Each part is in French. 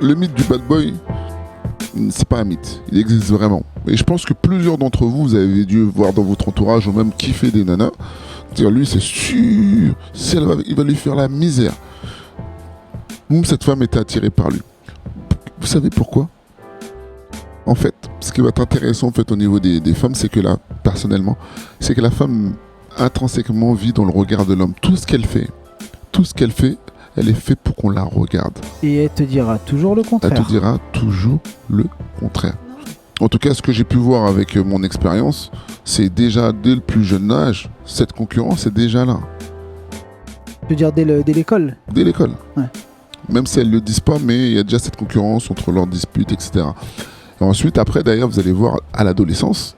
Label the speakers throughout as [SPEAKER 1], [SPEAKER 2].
[SPEAKER 1] le mythe du bad boy, c'est pas un mythe, il existe vraiment. Et je pense que plusieurs d'entre vous, vous avez dû voir dans votre entourage ou même kiffer des nanas, dire lui c'est sûr, il va lui faire la misère. Cette femme était attirée par lui. Vous savez pourquoi ? En fait, ce qui va être intéressant en fait, au niveau des femmes, c'est que là, personnellement, c'est que la femme intrinsèquement vit dans le regard de l'homme. Tout ce qu'elle fait, elle est faite pour qu'on la regarde.
[SPEAKER 2] Et elle te dira toujours le contraire.
[SPEAKER 1] Elle te dira toujours le contraire. En tout cas, ce que j'ai pu voir avec mon expérience, c'est déjà dès le plus jeune âge, cette concurrence est déjà là.
[SPEAKER 2] Tu veux dire dès l'école ?
[SPEAKER 1] Dès l'école.
[SPEAKER 2] Ouais.
[SPEAKER 1] Même si elles ne le disent pas, mais il y a déjà cette concurrence entre leurs disputes, etc. Et ensuite, après, d'ailleurs, vous allez voir à l'adolescence,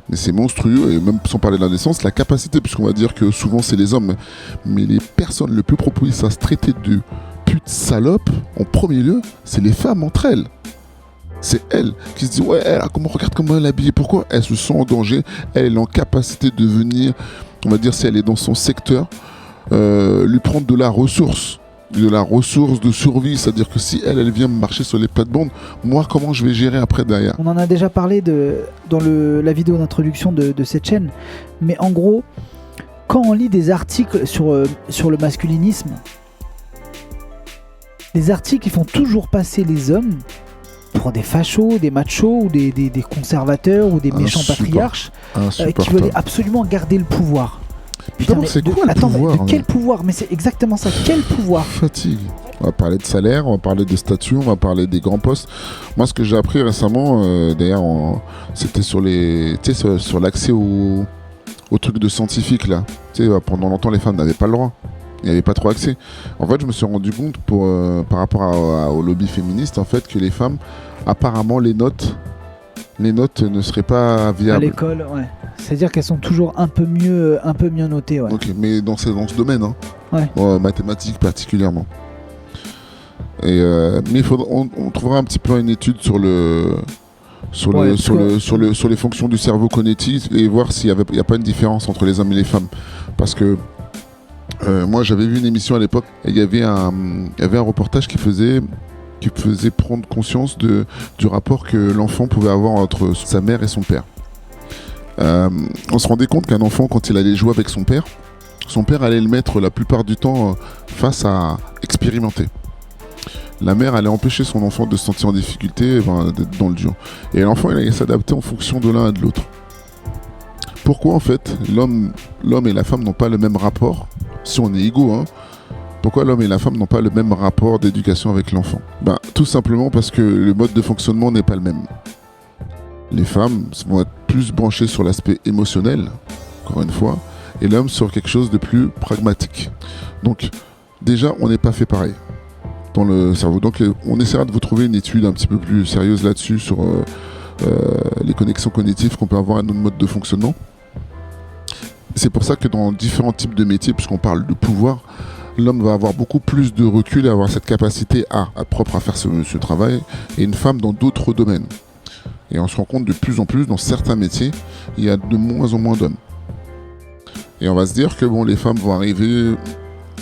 [SPEAKER 1] mais c'est monstrueux, et même sans parler de l'adolescence, la capacité, puisqu'on va dire que souvent c'est les hommes, mais les personnes les plus propices à se traiter de pute salope, en premier lieu, c'est les femmes entre elles. C'est elles qui se disent ouais, regarde comment elle est habillée, pourquoi elle se sent en danger, elle est en capacité de venir, on va dire si elle est dans son secteur, lui prendre de la ressource de survie, c'est-à-dire que si elle vient marcher sur les plates-bandes, moi comment je vais gérer après derrière ?
[SPEAKER 2] On en a déjà parlé dans la vidéo d'introduction de cette chaîne, mais en gros, quand on lit des articles sur le masculinisme, les articles ils font toujours passer les hommes pour des fachos, des machos ou des conservateurs ou des méchants patriarches qui veulent absolument garder le pouvoir.
[SPEAKER 1] Putain, c'est quoi le pouvoir ?
[SPEAKER 2] Mais quel pouvoir ? Mais c'est exactement ça, quel pouvoir ?
[SPEAKER 1] Fatigue. On va parler de salaire, on va parler de statut, on va parler des grands postes. Moi, ce que j'ai appris récemment, d'ailleurs, c'était sur l'accès au truc de scientifique là. Pendant longtemps, les femmes n'avaient pas le droit. Il n'y avait pas trop accès. En fait, je me suis rendu compte par rapport au lobby féministe, en fait, que les femmes, apparemment, les notes ne seraient pas viables.
[SPEAKER 2] À l'école, ouais. C'est-à-dire qu'elles sont toujours un peu mieux notées, ouais.
[SPEAKER 1] Ok, mais dans ce domaine, hein.
[SPEAKER 2] Ouais.
[SPEAKER 1] Mathématiques particulièrement. Et mais on trouvera un petit peu une étude sur les fonctions du cerveau cognitif et voir s'il n'y a pas une différence entre les hommes et les femmes. Parce que moi j'avais vu une émission à l'époque et il y avait un reportage qui faisait prendre conscience du rapport que l'enfant pouvait avoir entre sa mère et son père. On se rendait compte qu'un enfant, quand il allait jouer avec son père allait le mettre la plupart du temps face à expérimenter. La mère allait empêcher son enfant de se sentir en difficulté, d'être dans le dur. Et l'enfant, il allait s'adapter en fonction de l'un et de l'autre. Pourquoi en fait l'homme et la femme n'ont pas le même rapport, si on est égaux, hein? Pourquoi l'homme et la femme n'ont pas le même rapport d'éducation avec l'enfant ? Tout simplement parce que le mode de fonctionnement n'est pas le même. Les femmes vont être plus branchées sur l'aspect émotionnel, encore une fois, et l'homme sur quelque chose de plus pragmatique. Donc, déjà, on n'est pas fait pareil dans le cerveau. Donc, on essaiera de vous trouver une étude un petit peu plus sérieuse là-dessus sur les connexions cognitives qu'on peut avoir à notre mode de fonctionnement. C'est pour ça que dans différents types de métiers, puisqu'on parle de pouvoir, l'homme va avoir beaucoup plus de recul et avoir cette capacité propre à faire ce travail, et une femme dans d'autres domaines. Et on se rend compte de plus en plus, dans certains métiers, il y a de moins en moins d'hommes. Et on va se dire que les femmes vont arriver...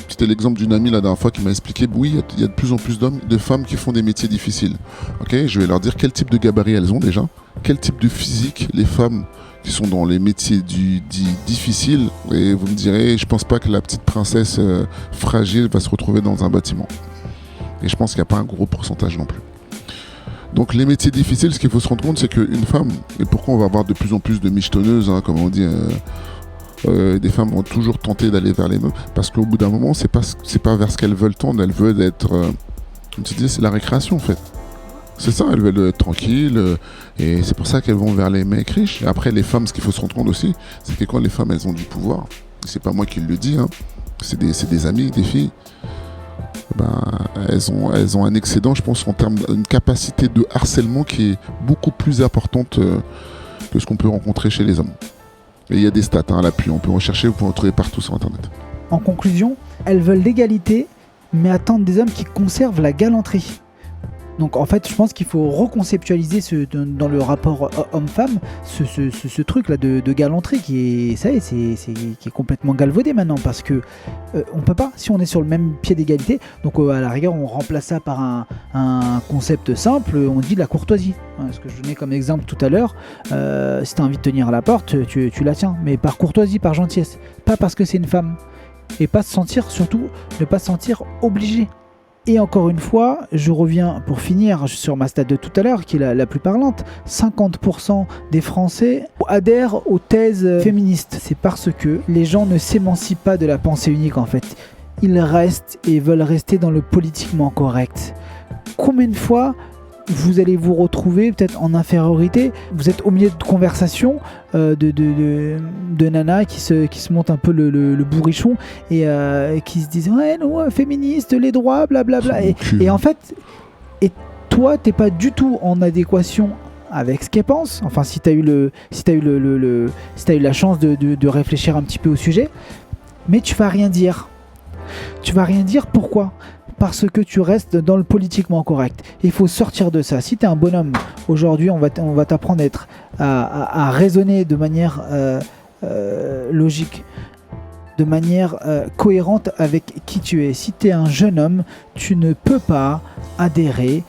[SPEAKER 1] C'était l'exemple d'une amie la dernière fois qui m'a expliqué, oui, il y a de plus en plus de femmes qui font des métiers difficiles. Ok, je vais leur dire quel type de gabarit elles ont déjà, quel type de physique les femmes qui sont dans les métiers difficiles, et vous me direz, je pense pas que la petite princesse fragile va se retrouver dans un bâtiment. Et je pense qu'il n'y a pas un gros pourcentage non plus. Donc les métiers difficiles, ce qu'il faut se rendre compte, c'est qu'une femme, et pourquoi on va avoir de plus en plus de michetonneuses, hein, comme on dit, des femmes vont toujours tenter d'aller vers les meufs, parce qu'au bout d'un moment, c'est pas vers ce qu'elles veulent tendre, elles veulent être, comme tu dis, c'est la récréation en fait. C'est ça, elles veulent être tranquilles, et c'est pour ça qu'elles vont vers les mecs riches. Et après, les femmes, ce qu'il faut se rendre compte aussi, c'est que quand les femmes, elles ont du pouvoir, c'est pas moi qui le dis, hein, c'est des amis, des filles, elles ont un excédent, je pense, en termes d'une capacité de harcèlement qui est beaucoup plus importante que ce qu'on peut rencontrer chez les hommes. Et il y a des stats à l'appui, on peut rechercher, vous pouvez en trouver partout sur Internet.
[SPEAKER 2] En conclusion, elles veulent l'égalité, mais attendent des hommes qui conservent la galanterie. Donc en fait, je pense qu'il faut reconceptualiser dans le rapport homme-femme ce truc-là de galanterie qui est complètement galvaudé maintenant, parce que on peut pas, si on est sur le même pied d'égalité, donc à la rigueur on remplace ça par un concept simple, on dit la courtoisie. Ce que je donnais comme exemple tout à l'heure, si tu as envie de tenir la porte, tu la tiens, mais par courtoisie, par gentillesse, pas parce que c'est une femme. Et surtout ne pas se sentir obligé. Et encore une fois, je reviens pour finir sur ma stat de tout à l'heure, qui est la plus parlante. 50% des Français adhèrent aux thèses féministes. C'est parce que les gens ne s'émancipent pas de la pensée unique en fait. Ils restent et veulent rester dans le politiquement correct. Combien de fois vous allez vous retrouver peut-être en infériorité, vous êtes au milieu de conversations de nanas qui se montent un peu le bourrichon et qui se disent ouais non féministe, les droits, blablabla, et en fait toi t'es pas du tout en adéquation avec ce qu'elle pense. Enfin, si t'as eu la chance de réfléchir un petit peu au sujet, mais tu vas rien dire. Pourquoi ? Parce que tu restes dans le politiquement correct. Il faut sortir de ça. Si tu es un bonhomme, aujourd'hui, on va t'apprendre à raisonner de manière logique, de manière cohérente avec qui tu es. Si tu es un jeune homme, tu ne peux pas adhérer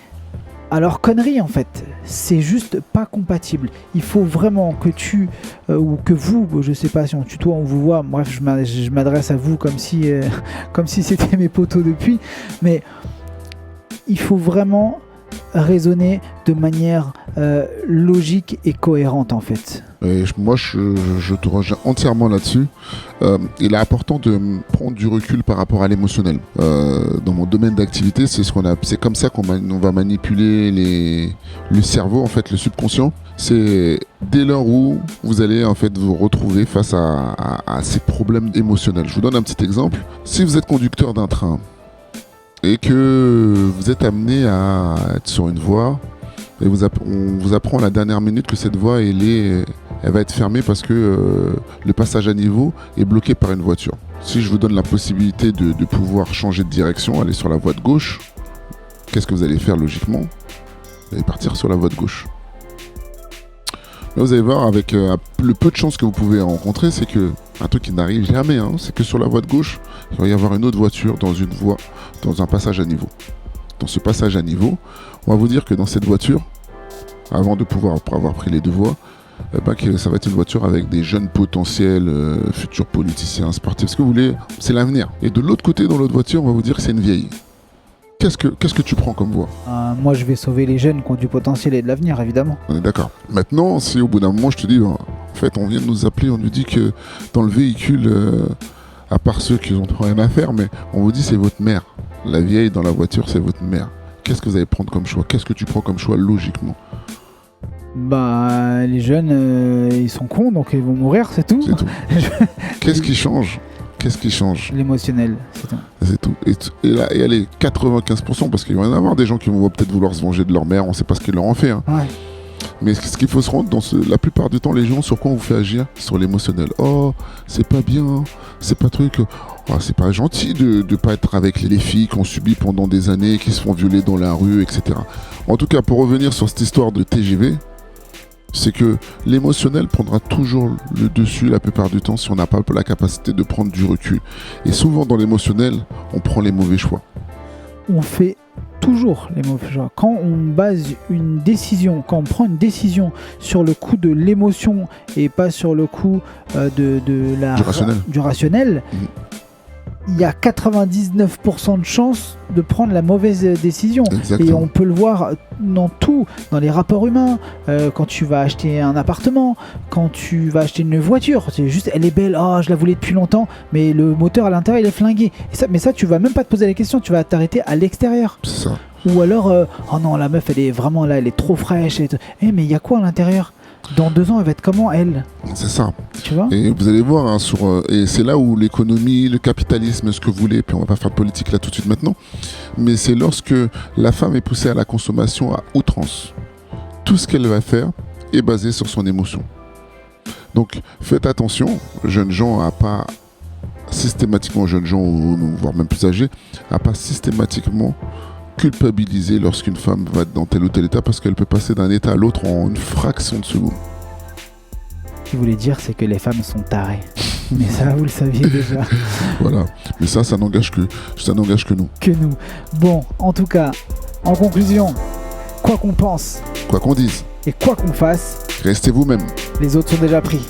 [SPEAKER 2] à leur connerie en fait. C'est juste pas compatible. Il faut vraiment que ou que vous, je sais pas si on tutoie, on vous voit, bref, je m'adresse à vous comme si c'était mes potos depuis, mais il faut vraiment raisonner de manière logique et cohérente en fait.
[SPEAKER 1] Et moi je te rejoins entièrement là-dessus. Il est important de prendre du recul par rapport à l'émotionnel. Dans mon domaine d'activité, c'est comme ça qu'on va manipuler le cerveau, en fait, le subconscient. C'est dès lors où vous allez en fait vous retrouver face à ces problèmes émotionnels. Je vous donne un petit exemple. Si vous êtes conducteur d'un train et que vous êtes amené à être sur une voie et on vous apprend à la dernière minute que cette voie elle va être fermée parce que le passage à niveau est bloqué par une voiture. Si je vous donne la possibilité de pouvoir changer de direction, aller sur la voie de gauche, qu'est-ce que vous allez faire logiquement ? Vous allez partir sur la voie de gauche. Là, vous allez voir, avec le peu de chance que vous pouvez rencontrer, c'est que un truc qui n'arrive jamais, c'est que sur la voie de gauche, il va y avoir une autre voiture dans un passage à niveau. Dans ce passage à niveau, on va vous dire que dans cette voiture, avant de pouvoir avoir pris les deux voies, que ça va être une voiture avec des jeunes potentiels futurs politiciens, sportifs, ce que vous voulez, c'est l'avenir. Et de l'autre côté, dans l'autre voiture, on va vous dire que c'est une vieille. Qu'est-ce que tu prends comme voie ?
[SPEAKER 2] Moi, je vais sauver les jeunes qui ont du potentiel et de l'avenir, évidemment.
[SPEAKER 1] On est d'accord. Maintenant, si au bout d'un moment, je te dis, en fait, on vient de nous appeler, on nous dit que dans le véhicule, à part ceux qui n'ont rien à faire, mais on vous dit c'est votre mère. La vieille dans la voiture, c'est votre mère. Qu'est-ce que vous allez prendre comme choix ? Qu'est-ce que tu prends comme choix logiquement ?
[SPEAKER 2] Les jeunes, ils sont cons, donc ils vont mourir, c'est tout.
[SPEAKER 1] C'est tout. Qu'est-ce qui change ?
[SPEAKER 2] L'émotionnel,
[SPEAKER 1] c'est tout. Et là, et allez, 95%, parce qu'il va y en avoir des gens qui vont peut-être vouloir se venger de leur mère, on ne sait pas ce qu'ils leur ont fait.
[SPEAKER 2] Ouais.
[SPEAKER 1] Mais ce qu'il faut se rendre, la plupart du temps, les gens, sur quoi on vous fait agir ? Sur l'émotionnel. Oh, c'est pas bien, c'est pas truc... Oh, c'est pas gentil de pas être avec les filles qu'on subit pendant des années, qui se font violer dans la rue, etc. En tout cas, pour revenir sur cette histoire de TGV, c'est que l'émotionnel prendra toujours le dessus la plupart du temps si on n'a pas la capacité de prendre du recul. Et souvent dans l'émotionnel, on prend les mauvais choix.
[SPEAKER 2] On fait toujours les mauvais choix. Quand on base une décision, quand on prend une décision sur le coup de l'émotion et pas sur le coup du rationnel, il y a 99% de chances de prendre la mauvaise décision. Exactement. Et on peut le voir dans tout, dans les rapports humains, quand tu vas acheter un appartement, quand tu vas acheter une voiture, c'est juste, elle est belle, je la voulais depuis longtemps, mais le moteur à l'intérieur, il est flingué. Mais ça, tu vas même pas te poser la question, tu vas t'arrêter à l'extérieur.
[SPEAKER 1] C'est ça.
[SPEAKER 2] Ou alors, oh non, la meuf, elle est vraiment là, elle est trop fraîche. Mais il y a quoi à l'intérieur ? Dans 2 ans, elle va être comment, elle ?
[SPEAKER 1] C'est ça.
[SPEAKER 2] Tu vois ?
[SPEAKER 1] Et vous allez voir, et c'est là où l'économie, le capitalisme, ce que vous voulez, puis on va pas faire de politique là tout de suite maintenant, mais c'est lorsque la femme est poussée à la consommation à outrance. Tout ce qu'elle va faire est basé sur son émotion. Donc, faites attention, jeunes gens, voire même plus âgés, à pas systématiquement culpabiliser lorsqu'une femme va dans tel ou tel état parce qu'elle peut passer d'un état à l'autre en une fraction de seconde.
[SPEAKER 2] Ce qu'il voulait dire, c'est que les femmes sont tarées. Mais ça, vous le saviez déjà.
[SPEAKER 1] Voilà. Mais ça n'engage que nous.
[SPEAKER 2] Que nous. Bon, en tout cas, en conclusion, quoi qu'on pense
[SPEAKER 1] Quoi qu'on dise,
[SPEAKER 2] et quoi qu'on fasse,
[SPEAKER 1] restez vous-même.
[SPEAKER 2] les autres sont déjà pris.